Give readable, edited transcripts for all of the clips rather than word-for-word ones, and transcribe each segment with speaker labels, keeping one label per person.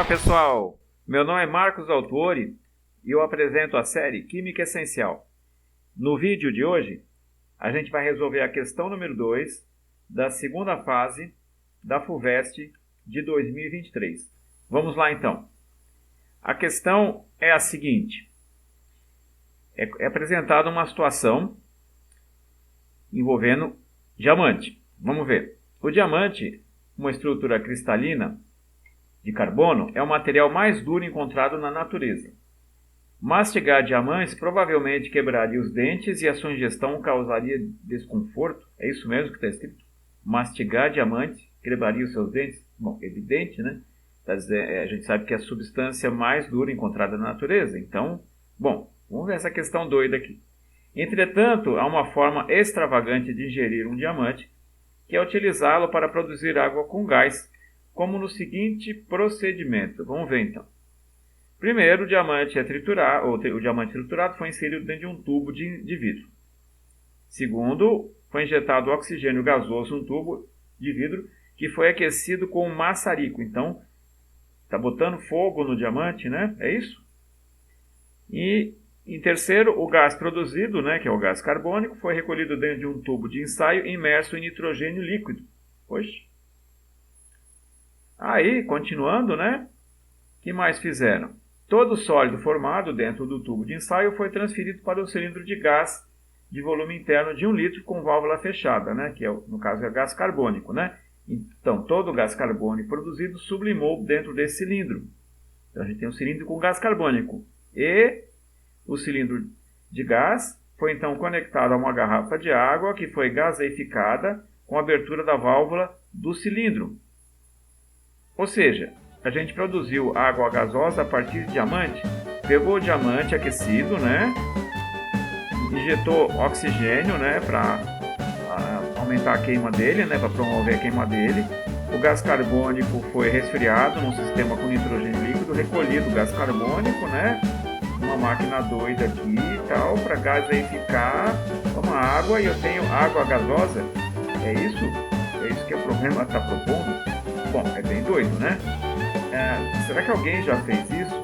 Speaker 1: Olá pessoal, meu nome é Marcos Autori e eu apresento a série Química Essencial. No vídeo de hoje, a gente vai resolver a questão número 2 da segunda fase da FUVEST de 2023. Vamos lá então. A questão é a seguinte: é apresentada uma situação envolvendo diamante. Vamos ver. O diamante, uma estrutura cristalina de carbono, é o material mais duro encontrado na natureza. Mastigar diamantes provavelmente quebraria os dentes e a sua ingestão causaria desconforto. É isso mesmo que está escrito? Mastigar diamantes quebraria os seus dentes? Bom, evidente, né? A gente sabe que é a substância mais dura encontrada na natureza. Então, bom, vamos ver essa questão doida aqui. Entretanto, há uma forma extravagante de ingerir um diamante, que é utilizá-lo para produzir água com gás, como no seguinte procedimento. Vamos ver então. Primeiro, o diamante triturado foi inserido dentro de um tubo de vidro. Segundo, foi injetado oxigênio gasoso no tubo de vidro, que foi aquecido com um maçarico. Então, está botando fogo no diamante, né? É isso? E, em terceiro, o gás produzido, né, que é o gás carbônico, foi recolhido dentro de um tubo de ensaio imerso em nitrogênio líquido. Poxa. Aí, continuando, né? O que mais fizeram? Todo o sólido formado dentro do tubo de ensaio foi transferido para o cilindro de gás de volume interno de 1 litro com válvula fechada, né? Que no caso é gás carbônico, né? Então, todo o gás carbônico produzido sublimou dentro desse cilindro. Então, a gente tem um cilindro com gás carbônico. E o cilindro de gás foi então conectado a uma garrafa de água que foi gaseificada com a abertura da válvula do cilindro. Ou seja, a gente produziu água gasosa a partir de diamante, pegou o diamante aquecido, né? Injetou oxigênio, né? Para aumentar a queima dele, né? Para promover a queima dele. O gás carbônico foi resfriado num sistema com nitrogênio líquido, recolhido o gás carbônico, né? Uma máquina doida aqui e tal, para gaseificar uma água, e eu tenho água gasosa. É isso? É isso que o problema está propondo? Bom, é bem doido, né? Será que alguém já fez isso?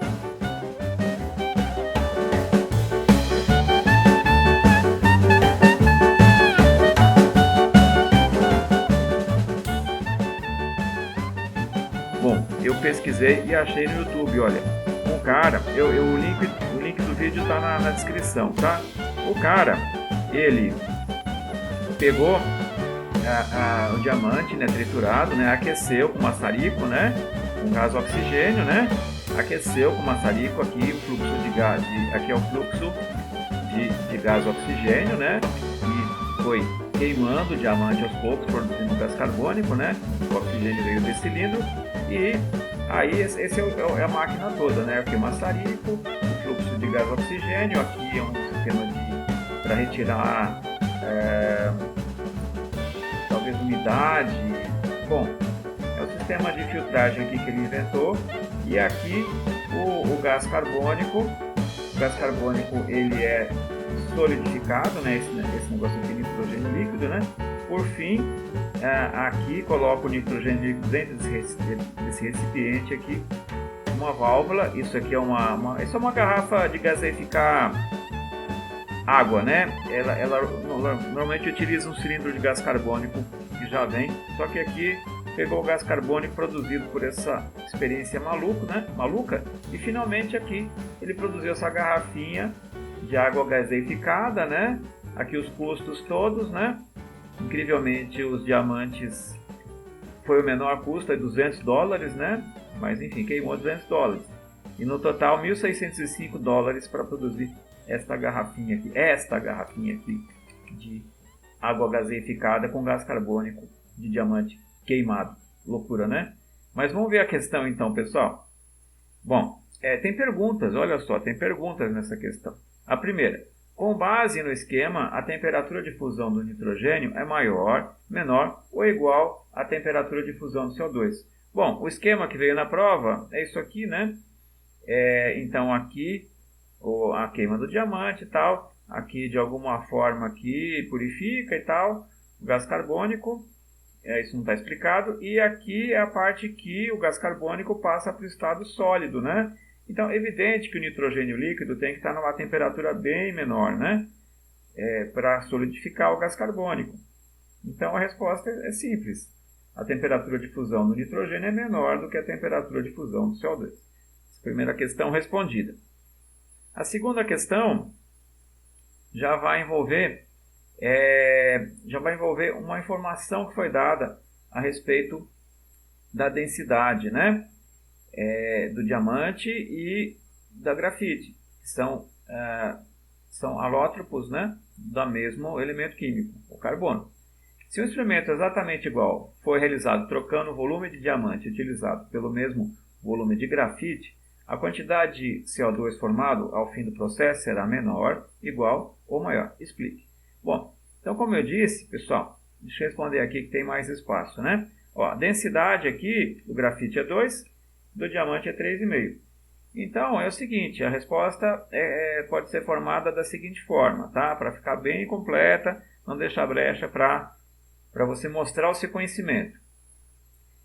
Speaker 1: Bom, eu pesquisei e achei no YouTube, olha. Um cara, o link do vídeo está na descrição, tá? O cara, ele pegou o diamante, né, triturado, né, aqueceu com maçarico, né, com gás oxigênio, né, aqueceu com maçarico, aqui o fluxo de gás, aqui é o fluxo de gás oxigênio, né, e foi queimando o diamante aos poucos, produzindo gás carbônico, né, o oxigênio veio desse cilindro, e aí esse é a máquina toda, né, aqui o maçarico, o fluxo de gás oxigênio, aqui é um sistema para retirar talvez umidade. Bom, é o sistema de filtragem aqui que ele inventou. E aqui o gás carbônico. O gás carbônico ele é solidificado, né? Esse negócio aqui, nitrogênio líquido, né? Por fim, aqui coloco o nitrogênio líquido dentro desse recipiente aqui, uma válvula. Isso aqui é isso é uma garrafa de gaseificar água, né? Ela normalmente utiliza um cilindro de gás carbônico que já vem, só que aqui pegou o gás carbônico produzido por essa experiência maluca, e finalmente aqui ele produziu essa garrafinha de água gaseificada, né? Aqui os custos todos, né? Incrivelmente os diamantes foi o menor custo, é $200, né? Mas enfim, queimou $200. E no total $1.605 para produzir esta garrafinha aqui de água gaseificada com gás carbônico de diamante queimado. Loucura, né? Mas vamos ver a questão então, pessoal. Bom, tem perguntas, olha só, tem perguntas nessa questão. A primeira: com base no esquema, a temperatura de fusão do nitrogênio é maior, menor ou igual à temperatura de fusão do CO2? Bom, o esquema que veio na prova é isso aqui, né? Então aqui a queima do diamante e tal, aqui de alguma forma aqui purifica e tal, o gás carbônico, isso não está explicado. E aqui é a parte que o gás carbônico passa para o estado sólido, né? Então, é evidente que o nitrogênio líquido tem que estar numa temperatura bem menor, né? Para solidificar o gás carbônico. Então, a resposta é simples. A temperatura de fusão do nitrogênio é menor do que a temperatura de fusão do CO2. Essa primeira questão respondida. A segunda questão já vai envolver uma informação que foi dada a respeito da densidade, né? Do diamante e da grafite, que são alótropos, né? Do mesmo elemento químico, o carbono. Se um experimento exatamente igual for realizado trocando o volume de diamante utilizado pelo mesmo volume de grafite, a quantidade de CO2 formado ao fim do processo será menor, igual ou maior. Explique. Bom, então como eu disse, pessoal, deixa eu responder aqui que tem mais espaço, né? Ó, a densidade aqui do grafite é 2, do diamante é 3,5. Então é o seguinte, a resposta pode ser formada da seguinte forma, tá? Para ficar bem completa, não deixar brecha para você mostrar o seu conhecimento.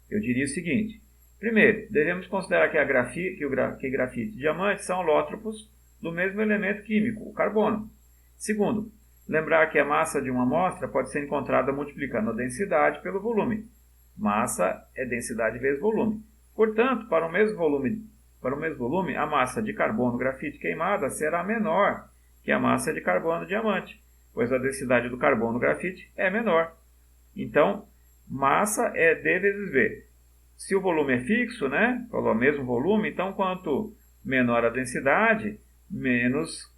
Speaker 1: Eu diria o seguinte: primeiro, devemos considerar que grafite e diamante são alótropos do mesmo elemento químico, o carbono. Segundo, lembrar que a massa de uma amostra pode ser encontrada multiplicando a densidade pelo volume. Massa é densidade vezes volume. Portanto, para o mesmo volume, a massa de carbono grafite queimada será menor que a massa de carbono diamante, pois a densidade do carbono grafite é menor. Então, massa é D vezes V. Se o volume é fixo, né, falou o mesmo volume, então quanto menor a densidade, menos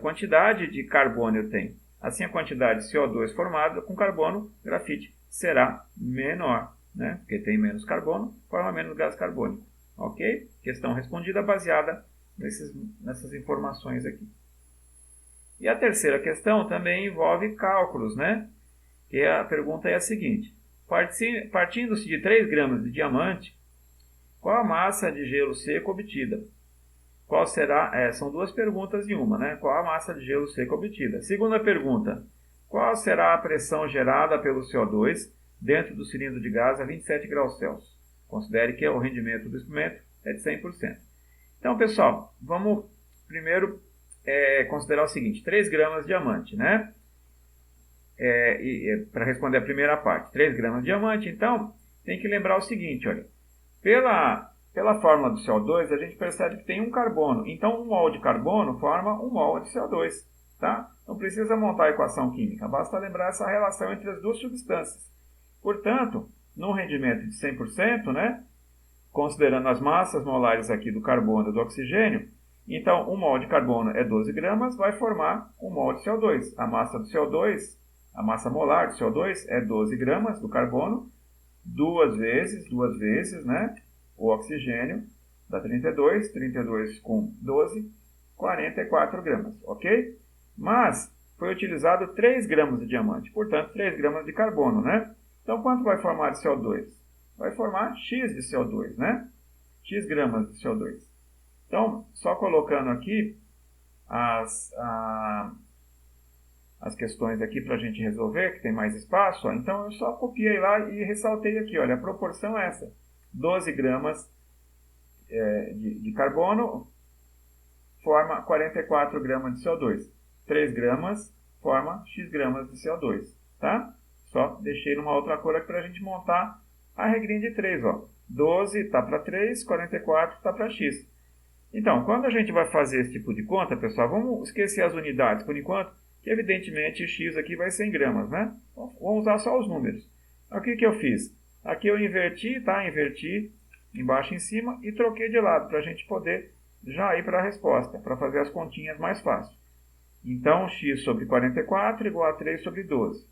Speaker 1: quantidade de carbono eu tenho. Assim, a quantidade de CO2 formada com carbono grafite será menor, né, porque tem menos carbono, forma menos gás carbônico. Ok? Questão respondida baseada nessas informações aqui. E a terceira questão também envolve cálculos, né? E a pergunta é a seguinte: partindo-se de 3 gramas de diamante, qual a massa de gelo seco obtida? Qual será? São duas perguntas em uma, né? Qual a massa de gelo seco obtida? Segunda pergunta: qual será a pressão gerada pelo CO2 dentro do cilindro de gás a 27 graus Celsius? Considere que o rendimento do experimento é de 100%. Então, pessoal, vamos primeiro considerar o seguinte: 3 gramas de diamante, né? Para responder a primeira parte, 3 gramas de diamante, então, tem que lembrar o seguinte, olha, pela fórmula do CO2, a gente percebe que tem um carbono, então 1 mol de carbono forma 1 mol de CO2, tá? Não precisa montar a equação química, basta lembrar essa relação entre as duas substâncias. Portanto, num rendimento de 100%, né, considerando as massas molares aqui do carbono e do oxigênio, então 1 mol de carbono é 12 gramas, vai formar 1 mol de CO2. A massa do CO2, a massa molar do CO2 é 12 gramas do carbono, duas vezes, né, o oxigênio, dá 32 com 12, 44 gramas, ok? Mas foi utilizado 3 gramas de diamante, portanto 3 gramas de carbono, né? Então quanto vai formar de CO2? Vai formar X de CO2, né? X gramas de CO2. Então, só colocando aqui as questões aqui para a gente resolver, que tem mais espaço, ó. Então eu só copiei lá e ressaltei aqui, olha, a proporção é essa: 12 gramas de carbono forma 44 gramas de CO2, 3 gramas forma X gramas de CO2, tá? Só deixei numa outra cor aqui para a gente montar a regrinha de 3, ó. 12 está para 3, 44 está para X. Então, quando a gente vai fazer esse tipo de conta, pessoal, vamos esquecer as unidades por enquanto, que evidentemente X aqui vai ser em gramas, né? Então, vamos usar só os números. Então, o que eu fiz? Aqui eu inverti, tá? Inverti embaixo e em cima e troquei de lado para a gente poder já ir para a resposta, para fazer as continhas mais fácil. Então, X sobre 44 igual a 3 sobre 12.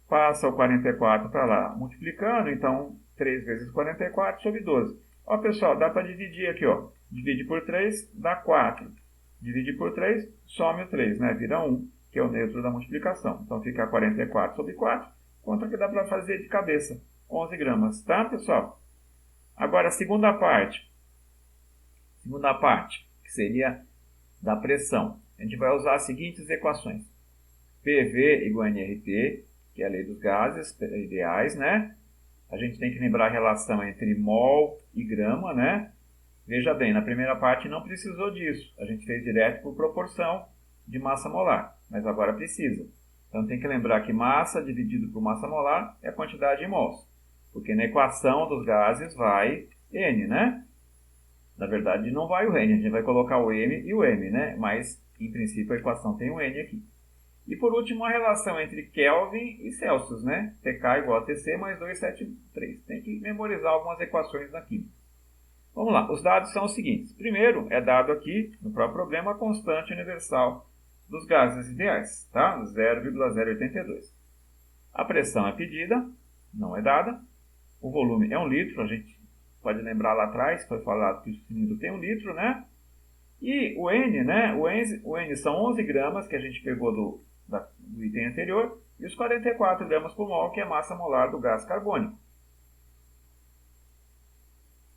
Speaker 1: Passa o 44 para lá, multiplicando, então 3 vezes 44 sobre 12. Ó, pessoal, dá para dividir aqui, ó. Divide por 3, dá 4. Divide por 3, some o 3, né? Vira 1, que é o neutro da multiplicação. Então fica 44 sobre 4, quanto que dá para fazer de cabeça? 11 gramas, tá, pessoal? Agora, a segunda parte. Segunda parte, que seria da pressão. A gente vai usar as seguintes equações. PV igual a nRT, que é a lei dos gases ideais, né? a gente tem que lembrar a relação entre mol e grama, né? Veja bem, na primeira parte não precisou disso. A gente fez direto por proporção de massa molar, mas agora precisa. Então tem que lembrar que massa dividido por massa molar é a quantidade em mols. Porque na equação dos gases vai N, né? Na verdade não vai o N, a gente vai colocar o M e o M, né? Mas em princípio a equação tem o N aqui. E por último a relação entre Kelvin e Celsius, né? TK igual a TC mais 273. Tem que memorizar algumas equações da química. Vamos lá, os dados são os seguintes. Primeiro, é dado aqui, no próprio problema, a constante universal dos gases ideais, tá? 0,082. A pressão é pedida, não é dada. O volume é 1 litro, a gente pode lembrar lá atrás, foi falado que o cilindro tem 1 litro, né? E o N, né? O N são 11 gramas, que a gente pegou do item anterior, e os 44 gramas por mol, que é a massa molar do gás carbônico.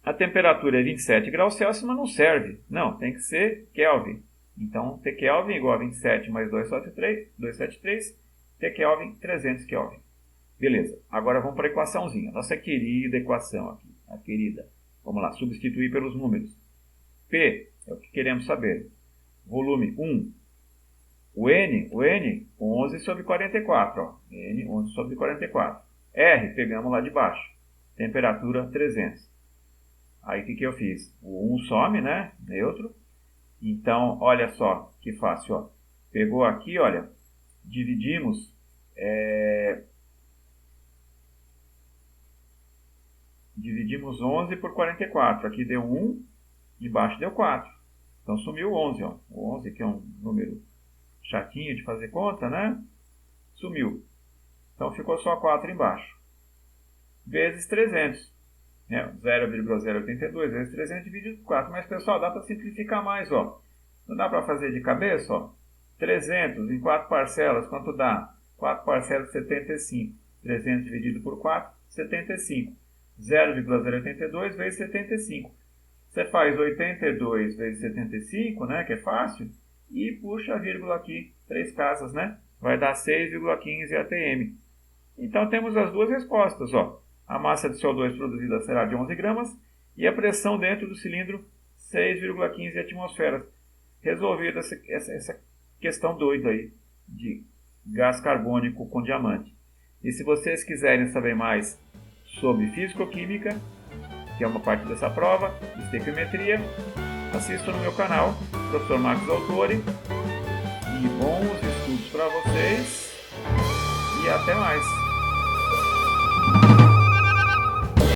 Speaker 1: A temperatura é 27 graus Celsius, mas não serve. Não, tem que ser Kelvin. Então, T Kelvin igual a 27 mais 273, T Kelvin, 300 Kelvin. Beleza, agora vamos para a equaçãozinha. Nossa querida equação aqui, a querida. Vamos lá, substituir pelos números. P é o que queremos saber. Volume 1. O N, 11 sobre 44. Ó. N, 11 sobre 44. R, pegamos lá de baixo. Temperatura, 300. Aí o que eu fiz? O 1 some, né? Neutro. Então, olha só que fácil. Ó. Pegou aqui, olha. Dividimos. Dividimos 11 por 44. Aqui deu 1, embaixo deu 4. Então sumiu o 11. Ó. O 11, que é um número chatinho de fazer conta, né? Sumiu. Então ficou só 4 embaixo. Vezes 300. 0,082 vezes 300 dividido por 4. Mas, pessoal, dá para simplificar mais. Ó. Não dá para fazer de cabeça? Ó. 300 em 4 parcelas, quanto dá? 4 parcelas, 75. 300 dividido por 4, 75. 0,082 vezes 75. Você faz 82 vezes 75, né, que é fácil, e puxa a vírgula aqui, 3 casas, né? Vai dar 6,15 atm. Então temos as duas respostas, ó. A massa de CO2 produzida será de 11 gramas e a pressão dentro do cilindro 6,15 atmosferas. Resolvida essa questão doida aí de gás carbônico com diamante. E se vocês quiserem saber mais sobre físico-química, que é uma parte dessa prova, estequiometria, assistam no meu canal, Professor Marcos Autori. E bons estudos para vocês e até mais!